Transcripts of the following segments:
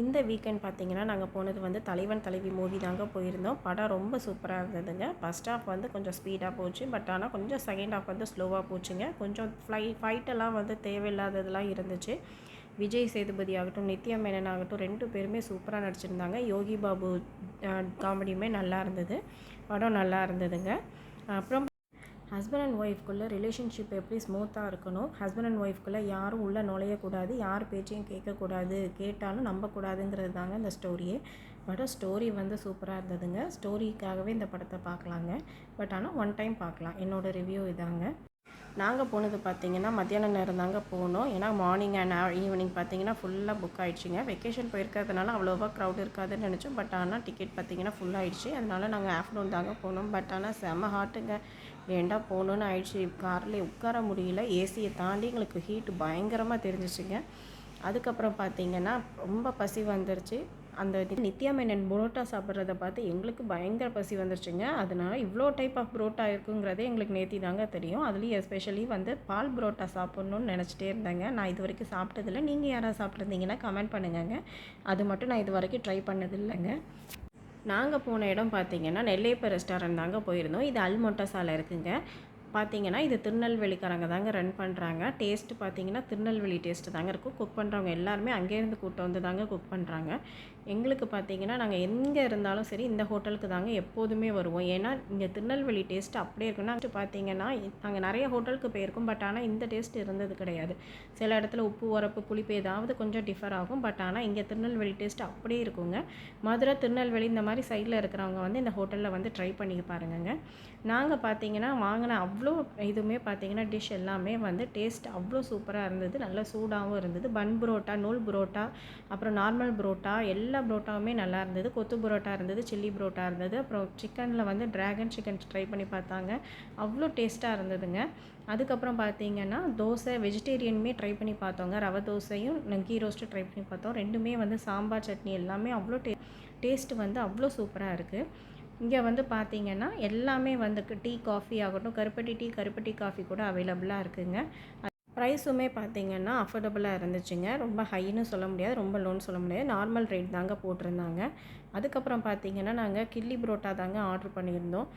இந்த வீக்கெண்ட் பார்த்திங்கன்னா நாங்கள் போனது வந்து தலைவன் தலைவி மூவி தாங்க போயிருந்தோம். படம் ரொம்ப சூப்பராக இருந்ததுங்க. ஃபஸ்ட் ஹாஃப் வந்து கொஞ்சம் ஸ்பீடாக போச்சு, பட் ஆனால் கொஞ்சம் செகண்ட் ஹாஃப் வந்து ஸ்லோவாக போச்சுங்க. கொஞ்சம் ஃபைட்டெல்லாம் வந்து தேவையில்லாததெல்லாம் இருந்துச்சு. விஜய் சேதுபதி ஆகட்டும், நித்யா மேனன் ஆகட்டும் 2 பேருமே சூப்பராக நடிச்சிருந்தாங்க. யோகி பாபு காமெடியுமே நல்லா இருந்தது. படம் நல்லா இருந்ததுங்க. அப்புறம் ஹஸ்பண்ட் அண்ட் ஒய்ஃப்குள்ளே ரிலேஷன்ஷிப் எப்படி ஸ்மூத்தாக இருக்கணும், ஹஸ்பண்ட் அண்ட் ஒய்ஃப்குள்ளே யாரும் உள்ளே நுழையக்கூடாது, யார் பேச்சையும் கேட்கக்கூடாது, கேட்டாலும் நம்பக்கூடாதுங்கிறது தாங்க இந்த ஸ்டோரியே. பட் ஸ்டோரி வந்து சூப்பராக இருந்ததுங்க. ஸ்டோரிக்காகவே இந்த படத்தை பார்க்கலாங்க. பட் ஆனால் ஒன் டைம் பார்க்கலாம். என்னோடய ரிவ்யூ இதாங்க. நாங்கள் போனது பார்த்திங்கன்னா மத்தியான நேரம் தாங்க போனோம். ஏன்னா மார்னிங் அண்ட் ஈவினிங் பார்த்திங்கன்னா ஃபுல்லாக புக் ஆகிடுச்சிங்க. வெக்கேஷன் போயிருக்கிறதுனால அவ்வளோவா க்ரௌட் இருக்காதுன்னு நினச்சோம். பட் ஆனால் டிக்கெட் பார்த்திங்கன்னா ஃபுல்லாகிடுச்சு. அதனால நாங்கள் ஆஃப்டர்நூன் தாங்க போனோம். பட் ஆனால் செம்ம ஹாட்டுங்க. ஏண்டா போகணுன்னு ஆயிடுச்சு. காரில் உட்கார முடியல. ஏசியை தாண்டி எங்களுக்கு ஹீட்டு பயங்கரமாக தெரிஞ்சிச்சுங்க. அதுக்கப்புறம் பார்த்திங்கன்னா ரொம்ப பசி வந்துருச்சு. அந்த நித்யா மேனன் புரோட்டா சாப்பிட்றத பார்த்து எங்களுக்கு பயங்கர பசி வந்துருச்சுங்க. அதனால் இவ்வளோ டைப் ஆஃப் புரோட்டா இருக்குங்கிறதே எங்களுக்கு நேற்று தாங்க தெரியும். அதுலேயும் எஸ்பெஷலி வந்து பால் புரோட்டா சாப்பிட்ணுன்னு நினச்சிட்டே இருந்தேங்க. நான் இது வரைக்கும் சாப்பிட்டதில்லை. நீங்கள் யாராவது சாப்பிட்ருந்தீங்கன்னா கமெண்ட் பண்ணுங்கங்க. அது மட்டும் நான் இது வரைக்கும் ட்ரை பண்ணதில்லைங்க. நாங்கள் போன இடம் பார்த்திங்கன்னா நெல்லையப்பர் ரெஸ்டாரண்ட் தாங்க போயிருந்தோம். இது அல்மொட்டசாலை இருக்குங்க. பார்த்திங்கன்னா இது திருநெல்வேலிக்காரங்க தாங்க ரன் பண்ணுறாங்க. டேஸ்ட்டு பார்த்திங்கன்னா திருநெல்வேலி டேஸ்ட்டு தாங்க இருக்கும். குக் பண்ணுறவங்க எல்லாருமே அங்கேருந்து கூட்டம் வந்து தாங்க குக் பண்ணுறாங்க. எங்களுக்கு பார்த்திங்கன்னா நாங்கள் எங்கே இருந்தாலும் சரி இந்த ஹோட்டலுக்கு தாங்க எப்போதுமே வருவோம். ஏன்னா இங்கே திருநெல்வேலி டேஸ்ட்டு அப்படியே இருக்குன்னா பார்த்திங்கன்னா நாங்கள் நிறைய ஹோட்டலுக்கு போயிருக்கோம். பட் ஆனால் இந்த டேஸ்ட் இருந்தது கிடையாது. சில இடத்துல உப்பு உரப்பு புளிப்பு ஏதாவது கொஞ்சம் டிஃபர் ஆகும். பட் ஆனால் இங்கே திருநெல்வேலி டேஸ்ட்டு அப்படியே இருக்குங்க. மதுரை திருநெல்வேலி இந்த மாதிரி சைடில் இருக்கிறவங்க வந்து இந்த ஹோட்டலில் வந்து ட்ரை பண்ணி பாருங்கங்க. நாங்கள் பார்த்திங்கன்னா வாங்கின அவ்வளோ இதுவுமே பார்த்திங்கன்னா டிஷ் எல்லாமே வந்து டேஸ்ட் அவ்வளோ சூப்பராக இருந்தது. நல்லா சூடாகவும் இருந்தது. பன் புரோட்டா, நூல் புரோட்டா, அப்புறம் நார்மல் புரோட்டா, எல்லா புரோட்டாவுமே நல்லா இருந்தது. கொத்து புரோட்டா இருந்தது, சில்லி புரோட்டா இருந்தது. அப்புறம் சிக்கனில் வந்து ட்ராகன் சிக்கன் ட்ரை பண்ணி பார்த்தாங்க. அவ்வளோ டேஸ்ட்டாக இருந்ததுங்க. அதுக்கப்புறம் பார்த்திங்கன்னா தோசை வெஜிடேரியனுமே ட்ரை பண்ணி பார்த்தோங்க. ரவை தோசையும் கீ ரோஸ்ட்டும் ட்ரை பண்ணி பார்த்தோம். ரெண்டுமே வந்து சாம்பார் சட்னி எல்லாமே அவ்வளோ டேஸ்ட்டு வந்து அவ்வளோ சூப்பராக இருக்குது. இங்கே வந்து பார்த்திங்கன்னா எல்லாமே வந்து டீ காஃபி ஆகட்டும், கருப்பட்டி டீ கருப்பட்டி காஃபி கூட அவைலபிளாக இருக்குதுங்க. ப்ரைஸுமே பார்த்திங்கன்னா அஃபோர்டபுளாக இருந்துச்சுங்க. ரொம்ப ஹைன்னு சொல்ல முடியாது, ரொம்ப லோன்னு சொல்ல முடியாது. நார்மல் ரேட் தாங்க போட்டிருந்தாங்க. அதுக்கப்புறம் பார்த்திங்கன்னா நாங்கள் கில்லி புரோட்டா தாங்க ஆர்டர் பண்ணியிருந்தோம்.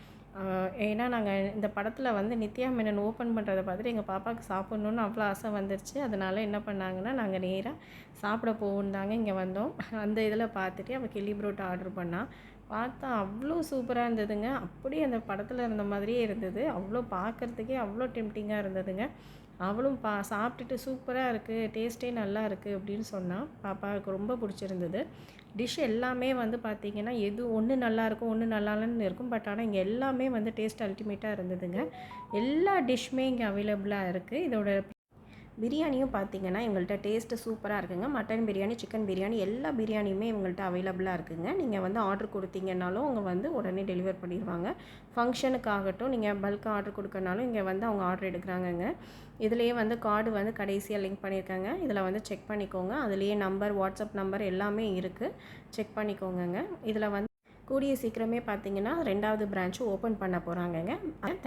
ஏன்னா நாங்கள் இந்த படத்தில் வந்து நித்யா மேனன் ஓப்பன் பண்ணுறதை பார்த்துட்டு எங்கள் பாப்பாவுக்கு சாப்பிட்ணுன்னு அவ்வளோ ஆசை வந்துருச்சு. அதனால் என்ன பண்ணாங்கன்னா நாங்கள் நேராக சாப்பிட போவோம் தாங்க இங்கே வந்தோம். அந்த இதில் பார்த்துட்டு அவள் கில்லி புரோட்டா ஆர்டர் பண்ணால் பார்த்தா அவ்வளோ சூப்பராக இருந்ததுங்க. அப்படியே அந்த படத்தில் இருந்த மாதிரியே இருந்தது. அவ்வளோ பார்க்குறதுக்கே அவ்வளோ டெம்டிங்காக இருந்ததுங்க. அவளும் சாப்பிட்டுட்டு சூப்பராக இருக்குது, டேஸ்ட்டே நல்லா இருக்குது அப்படின்னு சொன்னால் பாப்பாவுக்கு ரொம்ப பிடிச்சிருந்தது. டிஷ் எல்லாமே வந்து பார்த்திங்கன்னா எது ஒன்று நல்லாயிருக்கும், ஒன்று நல்லாலன்னு இருக்கும். பட் ஆனால் இங்கே எல்லாமே வந்து டேஸ்ட் அல்டிமேட்டாக இருந்ததுங்க. எல்லா டிஷ்ஷுமே இங்கே அவைலபிளாக இருக்குது. இதோட பிரியாணியும் பார்த்திங்கன்னா இவங்கள்ட்ட டேஸ்ட்டு சூப்பராக இருக்குங்க. மட்டன் பிரியாணி, சிக்கன் பிரியாணி எல்லா பிரியாணியுமே இவங்கள்ட்ட அவைலபிளாக இருக்குதுங்க. நீங்கள் வந்து ஆர்டர் கொடுத்தீங்கன்னாலும் அவங்க வந்து உடனே டெலிவர் பண்ணிடுவாங்க. ஃபங்க்ஷனுக்காகட்டும் நீங்கள் பல்காக ஆர்டர் கொடுக்கறனாலும் இங்கே வந்து அவங்க ஆர்டர் எடுக்கிறாங்கங்க. இதுலேயே வந்து கார்டு வந்து கடைசியாக லிங்க் பண்ணியிருக்காங்க. இதில் வந்து செக் பண்ணிக்கோங்க. அதுலேயே நம்பர், வாட்ஸ்அப் நம்பர் எல்லாமே இருக்குது. செக் பண்ணிக்கோங்கங்க. இதில் வந்து கூடிய சீக்கிரமே பார்த்திங்கன்னா 2வது பிரான்ச்சும் ஓப்பன் பண்ண போகிறாங்கங்க.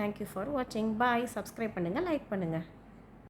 தேங்க்யூ ஃபார் வாட்சிங். பாய். சப்ஸ்கிரைப் பண்ணுங்கள், லைக் பண்ணுங்கள்.